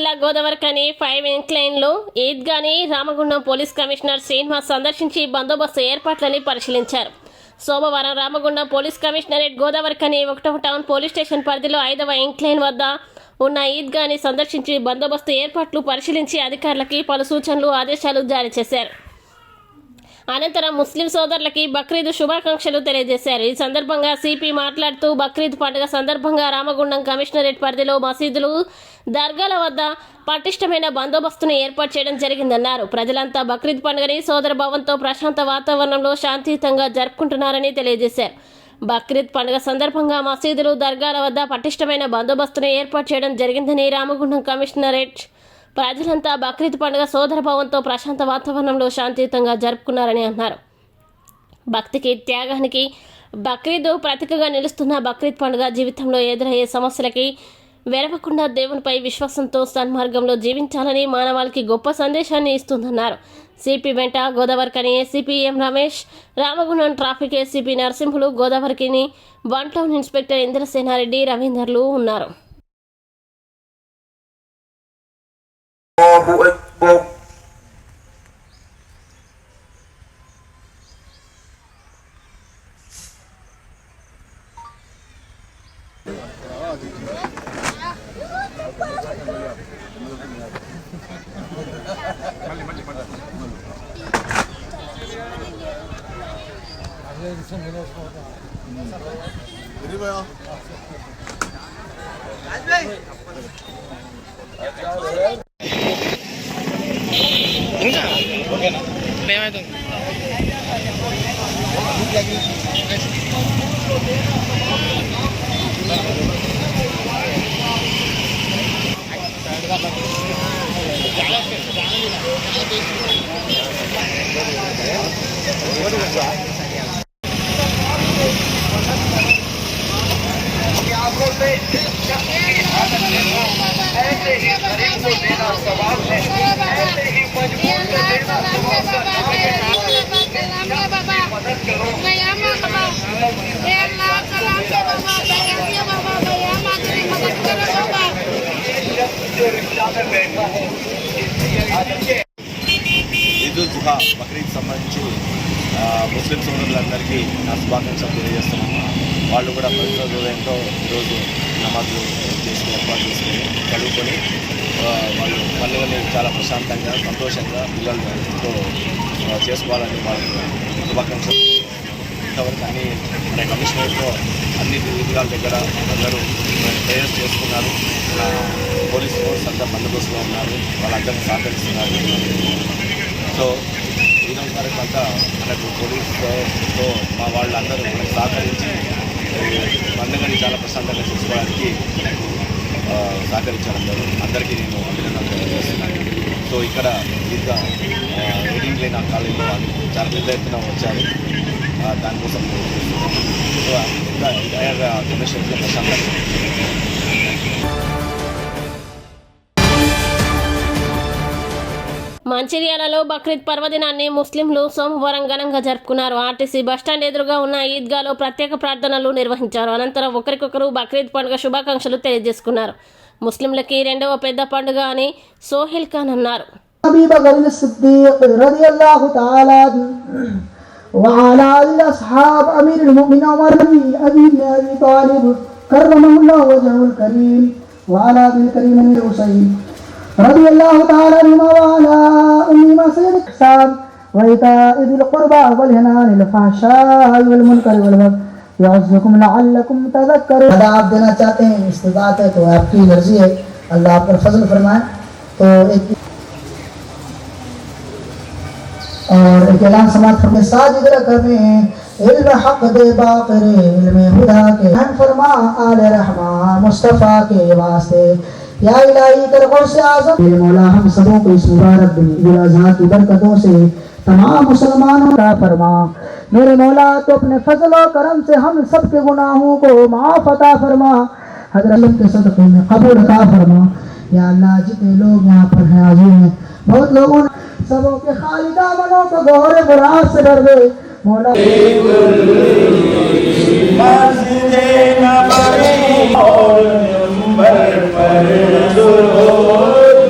జిల్లా Godavarikhani 5 ఇంక్లైన్లో ఈద్గాని Ramagundam police commissioner Srinivas సందర్శించి బందోబస్తు ఏర్పాట్లని పరిశీలించారు. సోమవారం రామగుండం పోలీస్ కమిషనరేట్ గోదావరిఖని 1వ టౌన్ పోలీస్ స్టేషన్ పరిధిలో 5వ ఇంక్లైన్ వద్ద ఉన్న ఈద్గాని సందర్శించి బందోబస్తు ఏర్పాట్లు పరిశీలించి అధికారులకి పలు సూచనలు ఆదేశాలు జారీ చేశారు. అనంతరం ముస్లిం సోదరులకి బక్రీద్ శుభాకాంక్షలు తెలియజేశారు. ఈ సందర్భంగా సిపి మాట్లాడుతూ బక్రీద్ పండుగ సందర్భంగా రామగుండం కమిషనరేట్ పరిధిలో మసీదులు, దర్గాల వద్ద పటిష్టమైన బందోబస్తును ఏర్పాటు చేయడం జరిగిందన్నారు. ప్రజలంతా బక్రీద్ పండుగని సోదర భావంతో ప్రశాంత వాతావరణంలో శాంతియుతంగా జరుపుకుంటున్నారని తెలియజేశారు. బక్రీద్ పండుగ సందర్భంగా మసీదులు, దర్గాల వద్ద పటిష్టమైన బందోబస్తును ఏర్పాటు చేయడం జరిగిందని రామగుండం కమిషనరేట్ ప్రజలంతా బక్రీద్ పండుగ సోదర భావంతో ప్రశాంత వాతావరణంలో శాంతియుతంగా జరుపుకున్నారని అన్నారు. భక్తికి, త్యాగానికి బక్రీద్ ప్రతీకగా నిలుస్తున్న బక్రీద్ పండుగ జీవితంలో ఎదురయ్యే సమస్యలకి వెరవకుండా దేవునిపై విశ్వాసంతో సన్మార్గంలో జీవించాలని మానవాళికి గొప్ప సందేశాన్ని ఇస్తుందన్నారు. సిపి వెంట Godavarikhani ACP M Ramesh, Ramagundam traffic ACP Narasimhulu, Godavarikhani 1 town inspector Indrasena Reddy, రవీందర్లు ఉన్నారు. ఈదుల్ జుహా బక్రీద్ సంబంధించి ముస్లిం సోదరులందరికీ నా శుభాకాంక్షలు తెలియజేస్తున్నాను. వాళ్ళు కూడా పవిత్ర హృదయంతో ఈరోజు నమాజులు చేసుకుని ఏర్పాటు చేసుకుని చదువుకొని వాళ్ళు పండుగని చాలా ప్రశాంతంగా, సంతోషంగా పిల్లలతో చేసుకోవాలని వాళ్ళకి శుభాకాంక్షలు. ఇంతవరకు మన కమిషనరేట్లో అన్ని ఈద్గాల దగ్గర అందరూ ప్రేయర్స్ చేసుకున్నారు. పోలీస్ ఫోర్స్ అంతా బందోబస్తులో ఉన్నారు, వాళ్ళందరినీ సహకరిస్తున్నారు. సో ఈరోజు వరకు అంతా మనకు పోలీసుతో మా వాళ్ళందరూ మనకు సహకరించి పండుగని చాలా ప్రశాంతంగా చేసుకోవడానికి మనకు సహకరించారు. అందరికీ నేను అభినందనలు తెలియజేస్తున్నాను. సో ఇక్కడ ఈద్గా వెడ్డింగ్ లేని కాలేజీలో వాళ్ళు చాలా పెద్ద ఎత్తున వచ్చారు. దానికోసం సో ఇంకా ఎంటైర్గా కమిషనర్లో ప్రశాంతంగా. మంచిర్యాలలో బక్రీద్ పర్వదినాన్ని ముస్లింలు సోమవారం ఘనంగా జరుపుకున్నారు. ఆర్టీసీ బస్టాండ్ ఎదురుగా ఉన్న ఈద్గాలో ప్రత్యేక ప్రార్థనలు నిర్వహించారు. అనంతరం ఒకరికొకరు బక్రీద్ పండుగ శుభాకాంక్షలు తెలియజేసుకున్నారు. ముస్లింలకి 2వ పెద్ద పండుగ అని సోహెల్ ఖాన్ అన్నారు. رضي الله تعالى عنهما وعلى أمهما سيد الإحسان وإيتاء ذي القربى والنهي عن الفحشاء والمنكر والبغي يعظكم لعلكم تذكرون. अगर आप देना चाहते हैं, इस्तिताअत है तो आपकी मर्जी है, अल्लाह आप पर फजल फरमाए. तो एक ऐलान समाप्त करने साजिद करने इल्म हक दे बाक़रे इल्म हुदा के फरमा आले रहमान मुस्तफ़ा के वास्ते या इलाही करगों से आज़म मौला हम सबों को इस मुबारक दिन ईद उल अज़हा की बरकतों से तमाम मुसलमानों का फरमा. मेरे मौला तो अपने फजल और करम से हम सब के गुनाहों को माफ़ अता फरमा. हज़रत के सदक़े में कबूल अता फरमा. या अल्लाह जितने लोग यहाँ पर हैं हाज़िर हैं, बहुत लोगों ने सबों के खालिदा मनों को गौरे मुराद से डर दे मौला. मस्जिद नबवी और पर दुरूद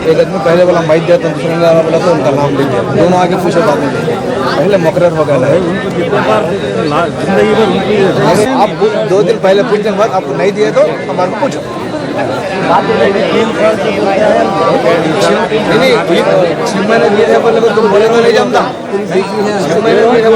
एक आदमी पहले वाला माइक दिया तो दूसरे वाला बोला तो उनका नाम लिख दिया, दोनों आगे पूछे बाद में पहले मुकर्रर हो गया है। आप 2 दिन पहले पूछने के बाद आपको नहीं दिए तो हमारे को पूछो। नहीं 6 महीने दिए थे बोले तुम बोले तो नहीं जमता। 6 महीने दिए थे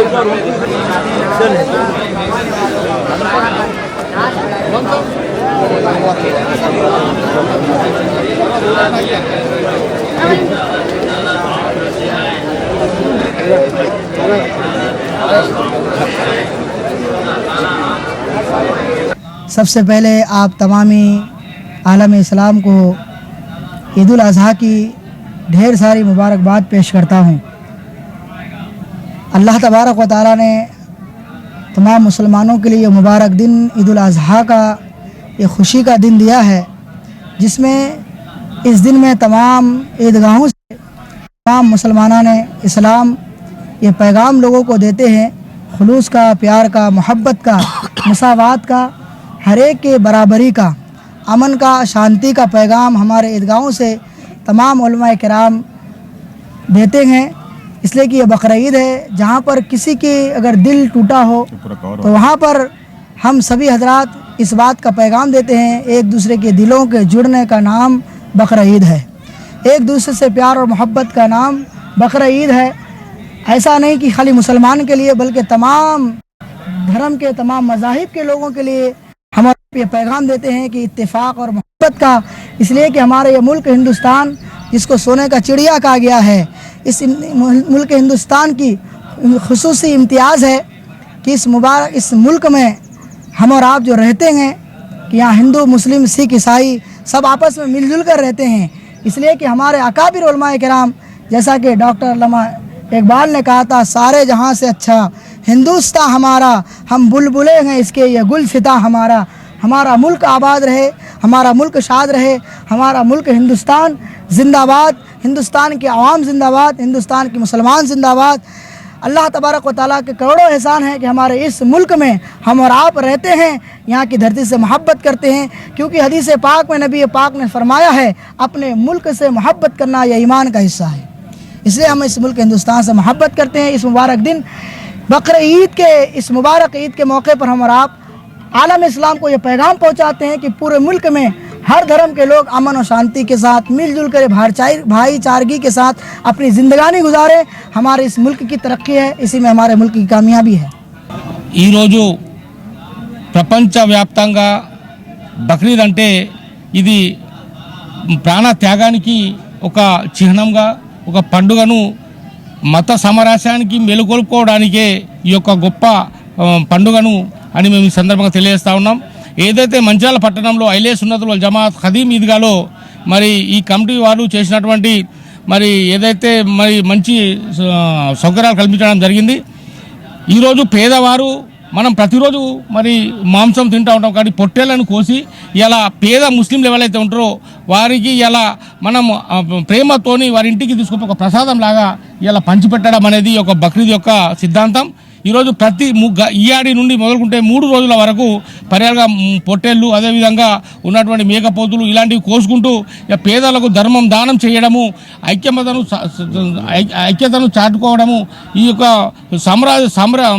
सबसे पहले आप तमामी आलम इस्लाम को ईद उल अज़हा की ढेर सारी मुबारकबाद पेश करता हूँ। अल्लाह तबारक व तआला ने तमाम मुसलमानों के लिए मुबारक दिन ईद उल अज़हा का ये खुशी का दिन दिया है, जिसमें इस दिन में तमाम ईदगाहों से तमाम मुसलमानों ने इस्लाम ये पैगाम लोगों को देते हैं, खुलूस का, प्यार का, मोहब्बत का, मसावात का, हर एक के बराबरी का, अमन का, शांति का पैगाम हमारे ईदगाहों से तमाम उलमाए किराम देते हैं। इसलिए कि ये बकरा ईद है, जहाँ पर किसी के अगर दिल टूटा हो तो वहाँ पर हम सभी हजरात इस बात का पैगाम देते हैं, एक दूसरे के दिलों के जुड़ने का नाम बकरा ईद है, एक दूसरे से प्यार और मोहब्बत का नाम बकरा ईद है। ऐसा नहीं कि खाली मुसलमान के लिए बल्कि तमाम धर्म के, तमाम मज़ाहिब के लोगों के लिए हम ये पैगाम देते हैं कि इत्तेफाक और मोहब्बत का। इसलिए कि हमारे ये मुल्क हिंदुस्तान, जिसको सोने का चिड़िया कहा गया है, इस मुल्क हिंदुस्तान की खुसूसी इम्तियाज़ है कि इस मुल्क में हम और आप जो रहते हैं कि यहाँ हिंदू, मुस्लिम, सिख, ईसाई सब आपस में मिलजुल कर रहते हैं। इसलिए कि हमारे अकाबिर उलमाए किराम, जैसा कि डॉक्टर अल्लामा इकबाल ने कहा था, सारे जहाँ से अच्छा हिंदुस्तान हमारा, हम बुलबुले हैं इसके ये गुलसिता हमारा। हमारा मुल्क आबाद रहे, हमारा मुल्क शाद रहे, हमारा मुल्क हिंदुस्तान जिंदाबाद, हिंदुस्तान के अवाम जिंदाबाद, हिंदुस्तान के मुसलमान जिंदाबाद। अल्लाह तबारक व तआला के करोड़ों एहसान है कि हमारे इस मुल्क में हम और आप रहते हैं, यहाँ की धरती से मोहब्बत करते हैं, क्योंकि हदीस पाक में नबी पाक ने फरमाया है, अपने मुल्क से मोहब्बत करना यह ईमान का हिस्सा है। इसलिए हम इस मुल्क हिंदुस्तान से मोहब्बत करते हैं। इस मुबारक दिन बकर ईद के, इस मुबारक ईद के मौके पर हम और आप आलम इस्लाम को ये पैगाम पहुँचाते हैं कि पूरे मुल्क में हर धर्म के लोग अमन और शांति के साथ मिलजुल कर भाईचारगी के साथ अपनी ज़िंदगानी गुजारें। हमारे इस मुल्क की तरक्की है, इसी में हमारे मुल्क की कामयाबी है। ఈరోజు ప్రపంచవ్యాప్తంగా బక్రీద్ అంటే ఇది ప్రాణ త్యాగానికి ఒక చిహ్నంగా, ఒక పండుగను మత సామరస్యానికి మేలుకొల్పుకోవడానికే ఈ యొక్క గొప్ప పండుగను అని మేము ఈ సందర్భంగా తెలియజేస్తూ ఉన్నాం. ఏదైతే మంచిర్యాల పట్టణంలో ఐలే సున్నతుల్ వల్ జమాత్ ఖదీం ఈద్గాలో మరి ఈ కమిటీ వారు చేసినటువంటి మరి ఏదైతే మరి మంచి సౌకర్యాలు కల్పించడం జరిగింది. ఈరోజు పేదవారు, మనం ప్రతిరోజు మరి మాంసం తింటూ ఉంటాం, కానీ పొట్టేళ్లను కోసి ఇలా పేద ముస్లింలు ఎవరైతే ఉంటారో వారికి ఇలా మనం ప్రేమతోని వారి ఇంటికి తీసుకుని ఒక ప్రసాదం లాగా ఇలా పంచిపెట్టడం అనేది ఒక బక్రీద్ యొక్క సిద్ధాంతం. ఈరోజు ప్రతి ఈయాడి నుండి మొదలుకుంటే 3 రోజుల వరకు పర్యాలుగా పొట్టేళ్ళు, అదేవిధంగా ఉన్నటువంటి మేకపోతులు ఇలాంటివి కోసుకుంటూ పేదలకు ధర్మం దానం చేయడము, ఐక్యతను చాటుకోవడము, ఈ యొక్క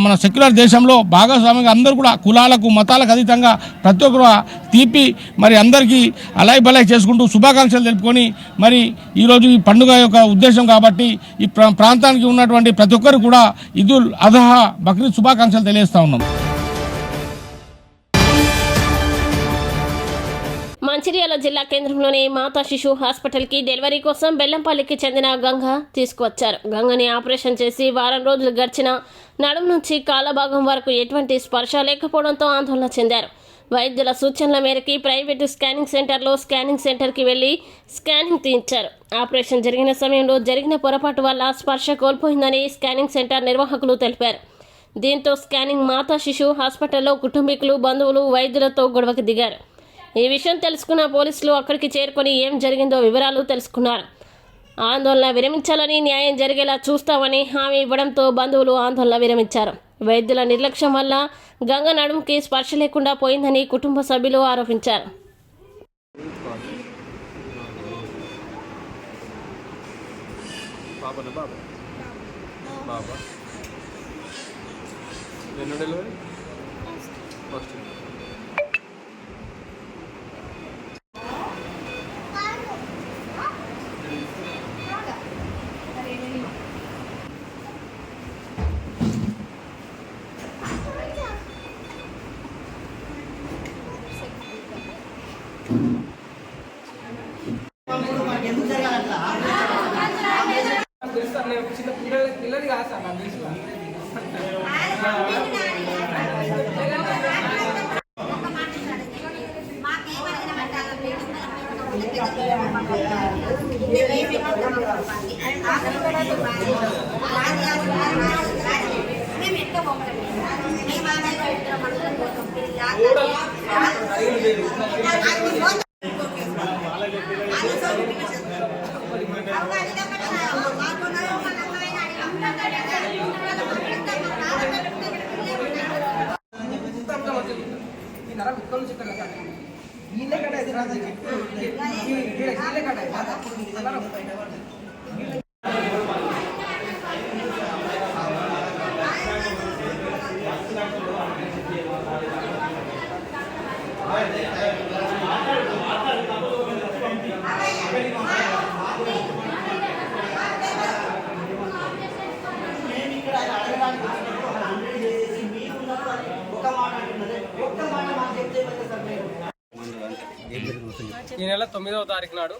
మన సెక్యులర్ దేశంలో భాగస్వామ్యంగా అందరూ కూడా కులాలకు, మతాలకు అతీతంగా ప్రతి ఒక్కరు తీపి మరి అందరికీ అలాయ్ బలాయ్ చేసుకుంటూ శుభాకాంక్షలు తెలుపుకొని మరి ఈరోజు ఈ పండుగ యొక్క ఉద్దేశం కాబట్టి ఈ ప్రాంతానికి ఉన్నటువంటి ప్రతి ఒక్కరు కూడా ఈదుల్ అజహా బక్రీద్ శుభాకాంక్షలు తెలియజేస్తా ఉన్నాం. మంచిర్యాల జిల్లా కేంద్రంలోని మాతా శిశు హాస్పిటల్కి డెలివరీ కోసం బెల్లంపల్లికి చెందిన గంగ తీసుకువచ్చారు. గంగని ఆపరేషన్ చేసి వారం రోజులు గడిచిన నడుము నుంచి కాళ్ళ భాగం వరకు ఎటువంటి స్పర్శ లేకపోవడంతో ఆందోళన చెందారు. వైద్యుల సూచనల మేరకు ప్రైవేటు స్కానింగ్ సెంటర్కి వెళ్లి స్కానింగ్ తీయించారు. ఆపరేషన్ జరిగిన సమయంలో జరిగిన పొరపాటు వల్ల స్పర్శ కోల్పోయిందని స్కానింగ్ సెంటర్ నిర్వాహకులు తెలిపారు. దీంతో స్కానింగ్ మాతా శిశు హాస్పిటల్లో కుటుంబీకులు బంధువులు వైద్యులతో గొడవకు దిగారు. ఈ విషయం తెలుసుకున్న పోలీసులు అక్కడికి చేరుకొని ఏం జరిగిందో వివరాలు తెలుసుకున్నారు. ఆందోళన విరమించాలని, న్యాయం జరిగేలా చూస్తామని హామీ ఇవ్వడంతో బంధువులు ఆందోళన విరమించారు. వైద్యుల నిర్లక్ష్యం వల్ల గంగ నడుముకి స్పర్శ లేకుండా పోయిందని కుటుంబ సభ్యులు ఆరోపించారు. పిల్లలు కాదు సార్ నాకు తెలుసు. ఈ నరం ఇక్కడ నుంచి ఇక్కడ సార్ వీళ్ళే కట్ట ఇది రాదు వీళ్ళే కట్ట ఈ నెల 9వ తారీఖు నాడు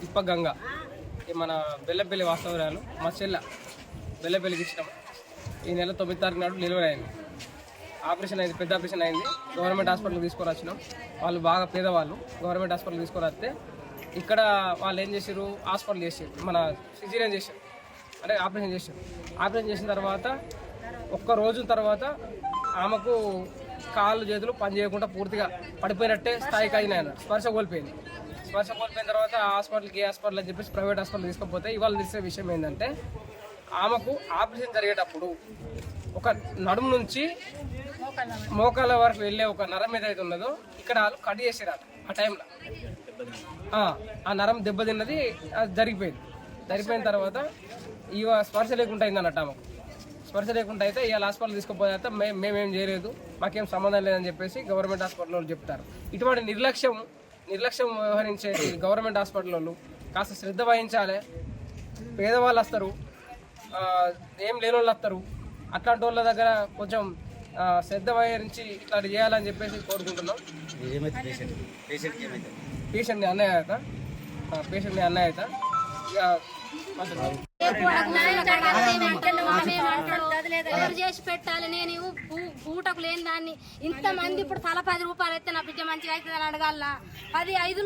ఇప్ప గంగ మన బెల్లపల్లి వాస్తవ్యాలు మా చెల్ల బెల్లపల్లికి ఇచ్చినాము. ఈ నెల 9వ తారీఖు నాడు డెలివరీ అయింది. ఆపరేషన్ అయింది, పెద్ద ఆపరేషన్ అయింది. గవర్నమెంట్ హాస్పిటల్కి తీసుకొని వచ్చినాం. వాళ్ళు బాగా పేదవాళ్ళు. గవర్నమెంట్ హాస్పిటల్కి తీసుకొని వస్తే ఇక్కడ వాళ్ళు ఏం చేసారు, హాస్పిటల్ చేసారు, మన సిజేరియన్ చేశారు, అంటే ఆపరేషన్ చేశారు. ఆపరేషన్ చేసిన తర్వాత ఒక్క రోజు తర్వాత ఆమెకు కాళ్ళు చేతులు పని చేయకుండా పూర్తిగా పడిపోయినట్టే స్థాయికి అయినాయి. స్పర్శ కోల్పోయిన తర్వాత హాస్పిటల్కి హాస్పిటల్ అని చెప్పేసి ప్రైవేట్ హాస్పిటల్ తీసుకపోతే ఇవాళ తెలిసే విషయం ఏంటంటే ఆమెకు ఆపరేషన్ జరిగేటప్పుడు ఒక నడుము నుంచి మోకాళ్ళ వరకు వెళ్ళే ఒక నరం ఏదైతే ఉన్నదో ఇక్కడ వాళ్ళు కట్ చేసారు. ఆ టైంలో ఆ నరం దెబ్బతిన్నది, అది జరిగిపోయిన తర్వాత ఇవ స్పర్శ లేకుండా అయింది అన్నట్టు. ఆమెకు స్పర్శ లేకుండా అయితే ఇవాళ హాస్పిటల్ తీసుకుపోతే మేమేం చేయలేదు, మాకేం సంబంధం లేదని చెప్పేసి గవర్నమెంట్ హాస్పిటల్లో చెప్తారు. ఇటువంటి నిర్లక్ష్యం వ్యవహరించే గవర్నమెంట్ హాస్పిటల్లో కాస్త శ్రద్ధ వహించాలి. పేదవాళ్ళు వస్తారు, ఏం లేని వాళ్ళు వస్తారు, అట్లాంటి వాళ్ళ దగ్గర కొంచెం శ్రద్ధ వహించి ఇట్లా చేయాలని చెప్పేసి కోరుకుంటున్నాం. పేషెంట్ని అన్నయ్య అవుతా ఎవరు చేసి పెట్టాలి? నేను పూటకు లేని దాన్ని ఇంతమంది ఇప్పుడు తల 10 రూపాయలు అయితే నా బిడ్డ మంచిగా అవుతుందని అడగాల, 10 5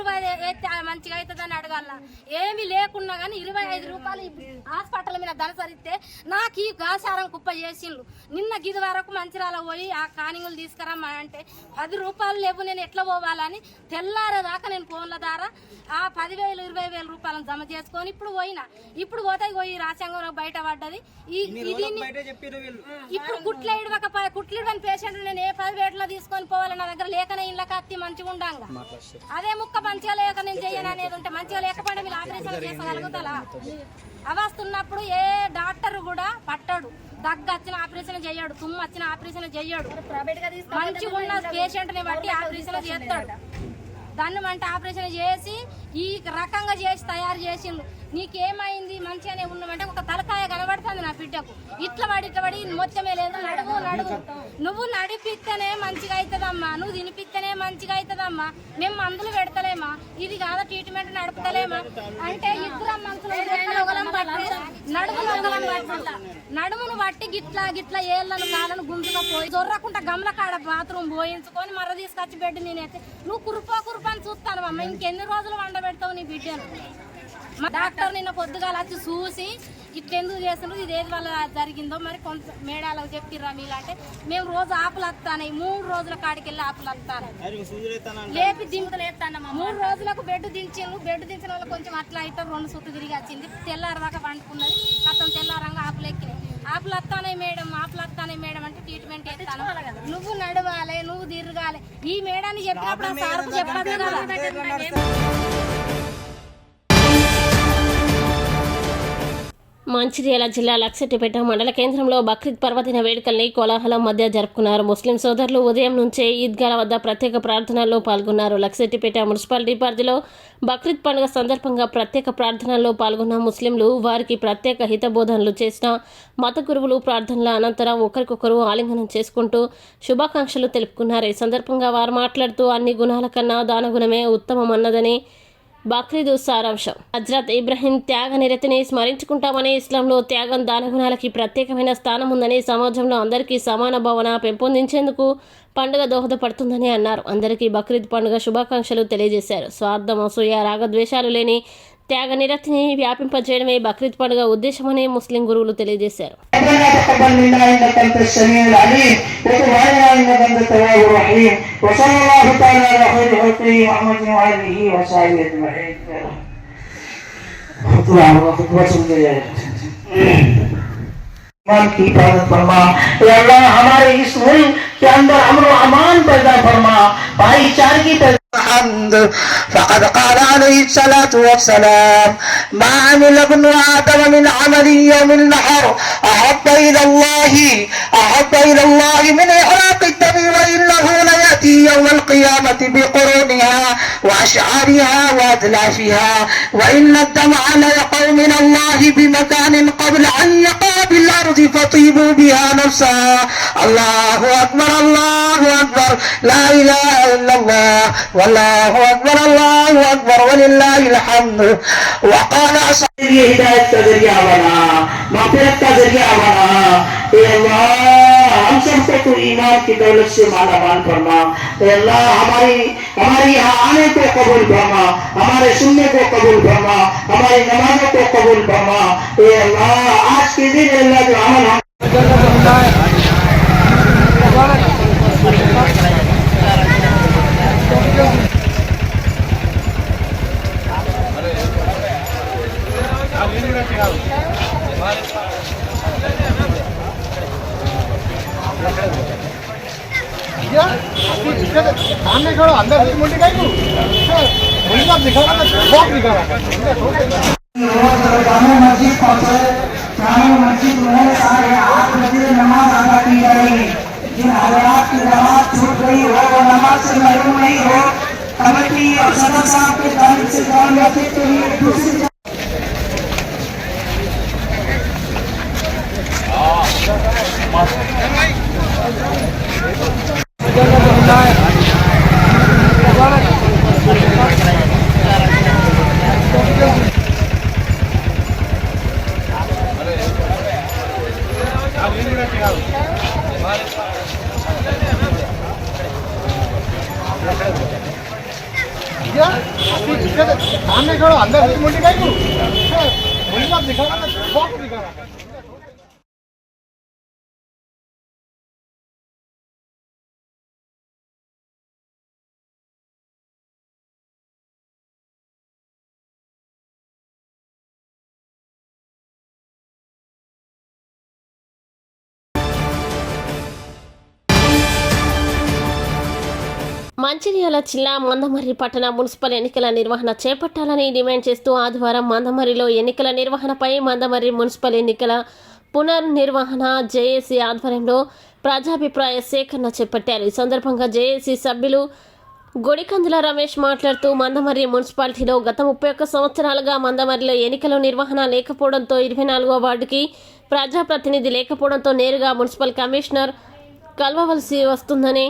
అయితే మంచిగా అవుతుందని అడగాల. ఏమి లేకున్నా కానీ 25 రూపాయలు హాస్పిటల్ మీద దళసరిస్తే నాకు ఈ గాసారం కుప్ప చేసిండ్రు. నిన్న గిది వరకు మంచిరాల పోయి ఆ కానింగులు తీసుకురమ్మా అంటే 10 రూపాయలు లేవు, నేను ఎట్లా పోవాలని తెల్లారేదాకా నేను ఫోన్ల ద్వారా ఆ 10,000 20,000 రూపాయలను జమ చేసుకొని ఇప్పుడు పోతే పోయి రాజ్యాంగం బయట పడ్డది. ఇప్పుడు కుట్లిడని పేషెంట్ నేను ఏ 10 వేటలో తీసుకొని పోవాలి, నా దగ్గర లేకనే ఇళ్ళ కత్తి మంచిగా ఉండంగా అదే ముక్క మంచిగా లేక నేను చెయ్యను అనేది ఉంటే మంచిగా లేకపోతే మీరు ఆపరేషన్ చేసుకోగలుగుతారా? అవస్తున్నప్పుడు ఏ డాక్టర్ కూడా పట్టడు, దగ్గు వచ్చిన ఆపరేషన్ చేయడు, తుమ్ము వచ్చిన ఆపరేషన్ చేయడు. మంచిగా ఉన్న పేషెంట్ ని బట్టి ఆపరేషన్ చేస్తాడు. దాన్ని అంటే ఆపరేషన్ చేసి ఈ రకంగా చేసి తయారు చేసిండు. నీకేమైంది మంచిగానే ఉన్నామంటే ఒక తలకాయ కనబడుతుంది నా బిడ్డకు. ఇట్లా పడి మొత్తమే లేదు. నడువు నువ్వు నడిపిస్తేనే మంచిగా అవుతుందమ్మా, నువ్వు తినిపిస్తేనే మంచిగా అవుతుందమ్మా, మేము మందులు పెడతలేమా, ఇది కాదా ట్రీట్మెంట్ నడుపుతలేమా అంటే ఇద్దరు మనుషులు నడుమును బట్టి గిట్లా ఏళ్ళను కాళ్ళను గుంజుగా పోయి దొరకకుండా గమల కాడ బాత్రూమ్ పోయించుకొని మర్ర తీసుకొచ్చి బెడ్ నేనైతే నువ్వు కురుపని చూస్తాను అమ్మ, ఇంకెన్ని రోజులు వండబెడతావు నీ బిడ్డను? మా డాక్టర్ నిన్న పొద్దుగాల వచ్చి చూసి ఇట్లా ఎందుకు చేస్తున్నారు, ఇది ఏది వల్ల జరిగిందో మరి కొంత మేడాలకు చెప్పిర్రా మీరు అంటే, మేము రోజు ఆపులు వస్తాయి 3 రోజుల కాడికి వెళ్ళి ఆపులు వస్తాను లేపి దింపులు వేస్తానమ్మా. 3 రోజులకు బెడ్ దించిండ్రు, బెడ్ దించిన వాళ్ళు కొంచెం అట్లా అయితే 2 సుట్టు తిరిగి వచ్చింది. తెల్లారి దాకా పండుకున్నది, కథం తెల్లారంగా ఆపులు ఎక్కినాయి. ఆపులు వస్తానే మేడం అంటే ట్రీట్మెంట్ చేస్తాను, నువ్వు నడవాలి, నువ్వు తిరగాలి. ఈ మేడాన్ని చెప్పినప్పుడు ఆ సార్కు చెప్పదు కదా. మంచిర్యాల జిల్లా లక్సెట్టిపేట మండల కేంద్రంలో బక్రీద్ పర్వదిన వేడుకల్ని కోలాహలం మధ్య జరుపుకున్నారు. ముస్లిం సోదరులు ఉదయం నుంచే ఈద్గాల వద్ద ప్రత్యేక ప్రార్థనల్లో పాల్గొన్నారు. లక్సెట్టిపేట మున్సిపాలిటీ పరిధిలో బక్రీద్ పండుగ సందర్భంగా ప్రత్యేక ప్రార్థనల్లో పాల్గొన్న ముస్లింలు వారికి ప్రత్యేక హితబోధనలు చేసిన మత గురువులు ప్రార్థనల అనంతరం ఒకరికొకరు ఆలింగనం చేసుకుంటూ శుభాకాంక్షలు తెలుపుకున్నారు. ఈ సందర్భంగా వారు మాట్లాడుతూ అన్ని గుణాల కన్నా దానగుణమే ఉత్తమమన్నదని బక్రీద్ సారాంశం. హజ్రత్ ఇబ్రహీం త్యాగ నిరతిని స్మరించుకుంటామని, ఇస్లాంలో త్యాగం దానగుణాలకి ప్రత్యేకమైన స్థానం ఉందని, సమాజంలో అందరికీ సమాన భావన పెంపొందించేందుకు పండుగ దోహదపడుతుందని అన్నారు. అందరికీ బక్రీద్ పండుగ శుభాకాంక్షలు తెలియజేశారు. స్వార్థం, అసూయ, రాగద్వేషాలు లేని త్యాగ నిరతిని వ్యాపింపజేయడమే బక్రీద్ పండుగ ఉద్దేశమని ముస్లిం గురువులు తెలియజేశారు. की हिफाजत फरमा, अल्लाह हमारे इस मुल्क के अंदर अमन और अमान पैदा फरमा, भाईचारगी पैदा। فقد قال عليه الصلاة والسلام ما عمل ابن آدم من عمل يوم النحر أحب إلى الله من إحراق الدم وإنه ليأتي يوم القيامة بقرونها وأشعارها وأدلافها وإن الدمع ليقع من الله بمكان قبل أن يقع بالأرض فطيبوا بها نفسها. الله أكبر الله أكبر لا إله إلا الله والله أكبر الله أكبر ولله الحمد. وقال أصحابي हिदायत का जरिया बना, मग़फ़िरत का जरिया बना. ए अल्लाह हम सबको तू ईमान की दौलत से माला माल फरमा. ए अल्लाह हमारी यहाँ आने को कबूल फरमा, हमारे सुनने को कबूल फरमा, हमारी नमाजों को कबूल फरमा. ए अल्लाह आज के दिन अल्लाह जो अमल सामने खड़ो अंदर मुंडी का मुंडी दिखा बहुत दिखा मस्जिद पहुंचे, मस्जिद में साढ़े 8 बजे नमाज अदा की जाएगी. जिन हज़रात की नमाज छूट गई हो वो नमाज से महरूम नहीं हो. कमेटी और सदर साहब के जानिब से ध्यान रखने के लिए दूसरी सामने खड़ो अंदर मुंडी का मुंडी दिखा बहुत दिखा. మంచిర్యాల జిల్లా మందమర్రి పట్టణ మున్సిపల్ ఎన్నికల నిర్వహణ చేపట్టాలని డిమాండ్ చేస్తూ ఆదివారం మందమర్రిలో ఎన్నికల నిర్వహణపై మందమర్రి మున్సిపల్ ఎన్నికల పునర్నిర్వహణ జేఏసీ ఆధ్వర్యంలో ప్రజాభిప్రాయ సేకరణ చేపట్టారు. ఈ సందర్భంగా జేఏసీ సభ్యులు గొడికందుల రమేష్ మాట్లాడుతూ మందమర్రి మున్సిపాలిటీలో గత 31 సంవత్సరాలుగా మందమర్రిలో ఎన్నికల నిర్వహణ లేకపోవడంతో 24వ వార్డుకి ప్రజాప్రతినిధి లేకపోవడంతో నేరుగా మున్సిపల్ కమిషనర్ కలవవలసి వస్తుందని,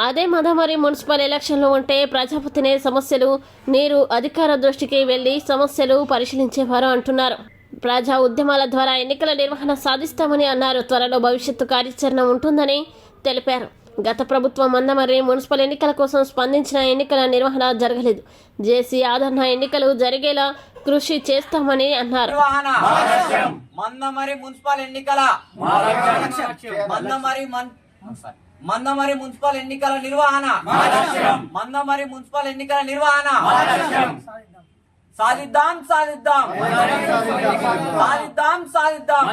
అదే మందమర్రి మున్సిపల్ ఎలక్షన్లో ఉంటే ప్రజాప్రతినిధి సమస్యలు నీరు అధికార దృష్టికి వెళ్లి సమస్యలు పరిశీలించేవారు అంటున్నారు. ప్రజా ఉద్యమాల ద్వారా ఎన్నికల నిర్వహణ సాధిస్తామని అన్నారు. త్వరలో భవిష్యత్తు కార్యాచరణ ఉంటుందని తెలిపారు. గత ప్రభుత్వం మందమర్రి మున్సిపల్ ఎన్నికల కోసం స్పందించిన ఎన్నికల నిర్వహణ జరగలేదు. జేసీ ఆదరణ ఎన్నికలు జరిగేలా కృషి చేస్తామని అన్నారు. మందమరి మున్సిపల్ ఎన్నికల మందమరి మున్సిపల్ ఎన్నికల నిర్వహణ మందమరి మున్సిపల్ ఎన్నికల నిర్వహణ సాధిద్దాం సాధిద్దాం సాధిద్దాం సాధిద్దాం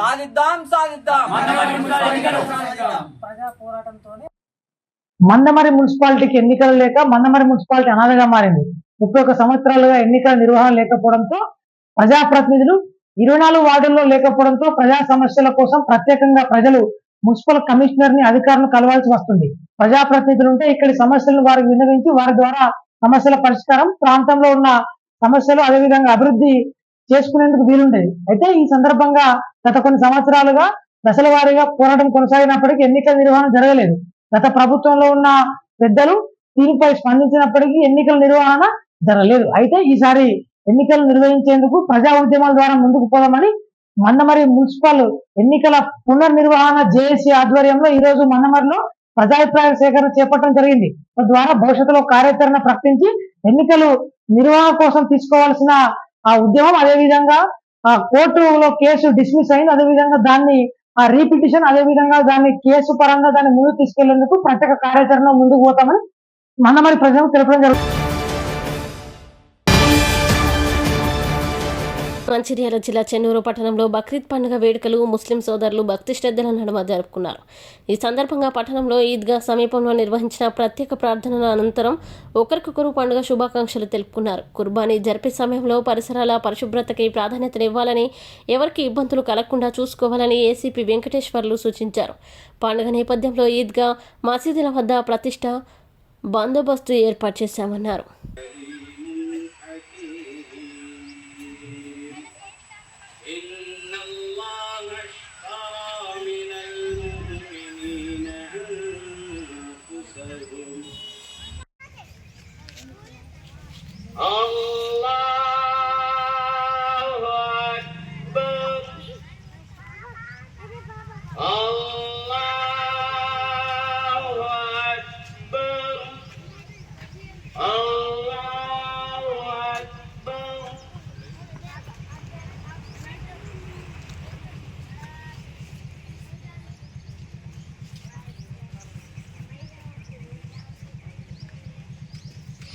సాధిద్దాం సాధిద్దాం. మందమరి మున్సిపాలిటీకి ఎన్నికలు లేక మందమరి మున్సిపాలిటీ అనాథగా మారింది. 31 సంవత్సరాలుగా ఎన్నికల నిర్వహణ లేకపోవడంతో ప్రజాప్రతినిధులు 24 వార్డుల్లో లేకపోవడంతో ప్రజా సమస్యల కోసం ప్రత్యేకంగా ప్రజలు మున్సిపల్ కమిషనర్ ని అధికారులను కలవాల్సి వస్తుంది. ప్రజాప్రతినిధులు ఉంటే ఇక్కడి సమస్యలను వారికి విన్నవించి వారి ద్వారా సమస్యల పరిష్కారం, ప్రాంతంలో ఉన్న సమస్యలు అదేవిధంగా అభివృద్ధి చేసుకునేందుకు వీలుండేది. అయితే ఈ సందర్భంగా గత కొన్ని సంవత్సరాలుగా దశల వారీగా పోరాటం కొనసాగినప్పటికీ ఎన్నికల నిర్వహణ జరగలేదు. గత ప్రభుత్వంలో ఉన్న పెద్దలు దీనిపై స్పందించినప్పటికీ ఎన్నికల నిర్వహణ జరగలేదు. అయితే ఈసారి ఎన్నికలు నిర్వహించేందుకు ప్రజా ఉద్యమాల ద్వారా ముందుకు పోదామని మందమరి మున్సిపల్ ఎన్నికల పునర్నిర్వహణ జేఏసీ ఆధ్వర్యంలో ఈ రోజు మందమరిలో ప్రజాభిప్రాయ సేకరణ చేపట్టడం జరిగింది. తద్వారా భవిష్యత్తులో కార్యాచరణ ప్రకటించి ఎన్నికలు నిర్వహణ కోసం తీసుకోవాల్సిన ఆ ఉద్యమం, అదేవిధంగా ఆ కోర్టులో కేసు డిస్మిస్ అయింది, అదేవిధంగా దాన్ని ఆ రీపిటిషన్, అదేవిధంగా దాన్ని కేసు పరంగా దాన్ని ముందుకు తీసుకెళ్లేందుకు ప్రత్యేక కార్యాచరణ ముందుకు పోతామని మందమరి ప్రజలకు తెలపడం జరుగుతుంది. మంచిర్యాల జిల్లా చెన్నూరు పట్టణంలో బక్రీద్ పండుగ వేడుకలు ముస్లిం సోదరులు భక్తి శ్రద్ధల నడుమ జరుపుకున్నారు. ఈ సందర్భంగా పట్టణంలో ఈద్గా సమీపంలో నిర్వహించిన ప్రత్యేక ప్రార్థనల అనంతరం ఒకరికొకరు పండుగ శుభాకాంక్షలు తెలుపుకున్నారు. కుర్బానీ జరిపే సమయంలో పరిసరాల పరిశుభ్రతకి ప్రాధాన్యతనివ్వాలని, ఎవరికి ఇబ్బందులు కలగకుండా చూసుకోవాలని ఏసీపీ వెంకటేశ్వర్లు సూచించారు. పండుగ నేపథ్యంలో ఈద్గా మసీదుల వద్ద ప్రతిష్ట బందోబస్తు ఏర్పాటు చేశామన్నారు.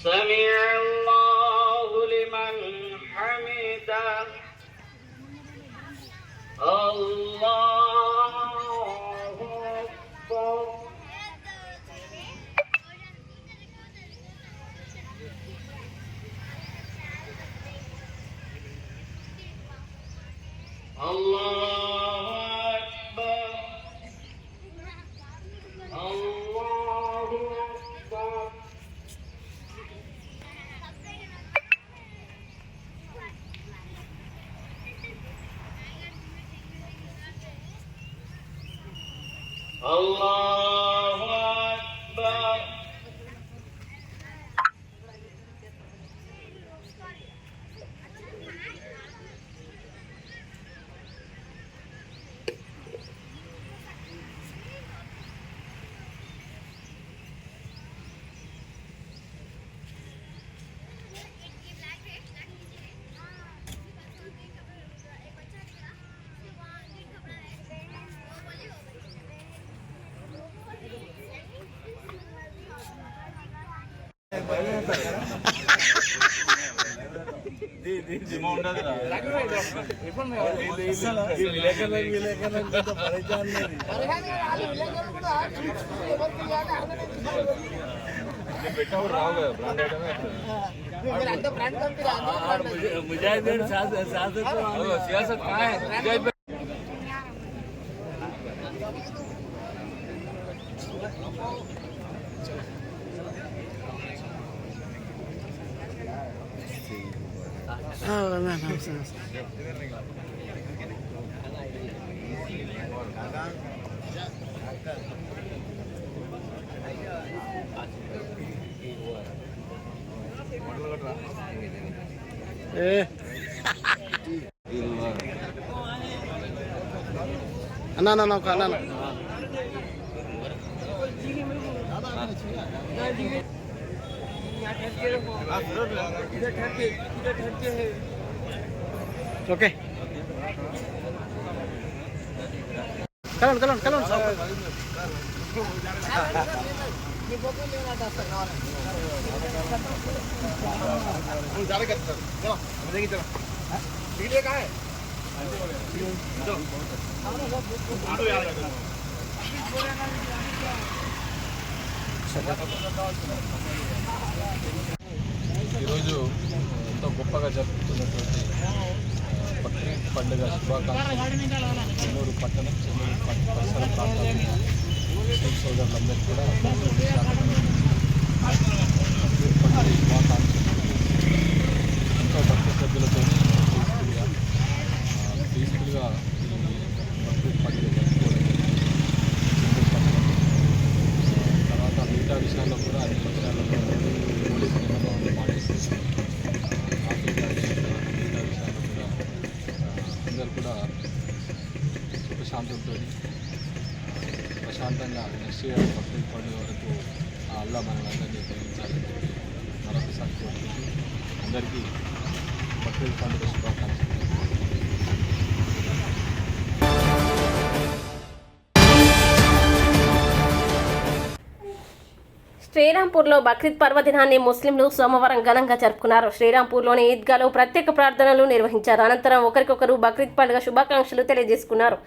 سمع الله لمن حمده الله أكبر الله أكبر الله أكبر. الله أكبر. ओके कल ఈరోజు ఎంతో గొప్పగా జరుపుతున్నటువంటి బక్రీద్ పండుగ శుభాకాంక్షలు చెన్నూరు పట్టణం చెన్నూరు పరిసర ప్రాంతాల్లో ముస్లిం సోదరులందరికీ కూడా బక్రీద్ పండుగ శుభాకాంక్షలు. ఎంతో భక్తి శ్రద్ధలతో పీస్ఫుల్గా ఈ బక్రీద్ పండుగ జరుపుకోవడం తర్వాత మిగతా విషయాల్లో కూడా అన్ని విషయాల్లో పోలీసు నిబంధనలు పాటిస్తూ మిగతా విషయాల్లో కూడా అందరూ కూడా సుఖశాంతంతో ప్రశాంతంగా నెక్స్ట్ ఇయర్ బక్రీద్ పండుగ వరకు ఆ అల్లా మనల్ని గ్రహించాలని చెప్పి మరొకసారి కోరుకుంటూ అందరికీ బక్రీద్ పండుగ శుభాకాంక్షలు. శ్రీరాంపూర్లో బక్రీద్ పర్వదినాన్ని ముస్లింలు సోమవారం ఘనంగా జరుపుకున్నారు. శ్రీరాంపూర్లోని ఈద్గాలో ప్రత్యేక ప్రార్థనలు నిర్వహించారు. అనంతరం ఒకరికొకరు బక్రీద్ పండుగ శుభాకాంక్షలు తెలియజేసుకున్నారు.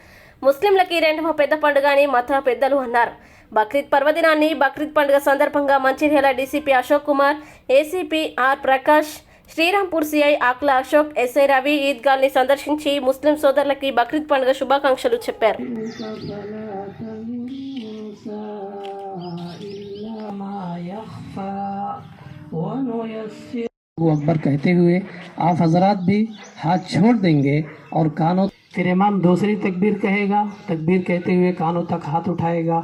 ముస్లింలకి రెండవ పెద్ద పండుగ అని మత పెద్దలు అన్నారు. బక్రీద్ పర్వదినాన్ని బక్రీద్ పండుగ సందర్భంగా Mancherial DCP Ashok Kumar, ACP R Prakash, Srirampur CI Akula Ashok, SI Ravi ఈద్గాల్ని సందర్శించి ముస్లిం సోదరులకి బక్రీద్ పండుగ శుభాకాంక్షలు చెప్పారు. अकबर कहते हुए आप हजरात भी हाथ छोड़ देंगे और कानों, फिर इमाम दूसरी तकबीर कहेगा, तकबीर कहते हुए कानों तक हाथ उठाएगा.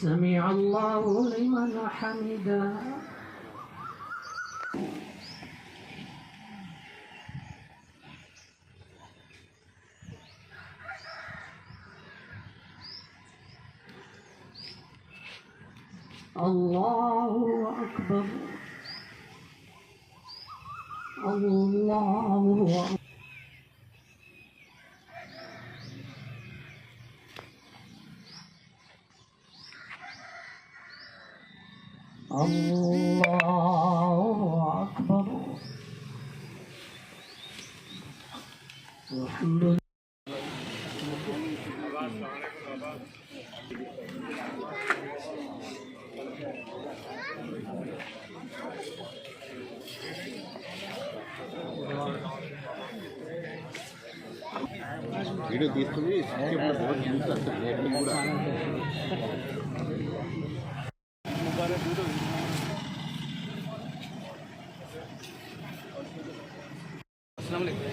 سمع الله لمن حمده. الله أكبر. الله أكبر. الله أكبر. الحمد لله. వీడియో తీసుకుని अस्सलाम वालेकुम.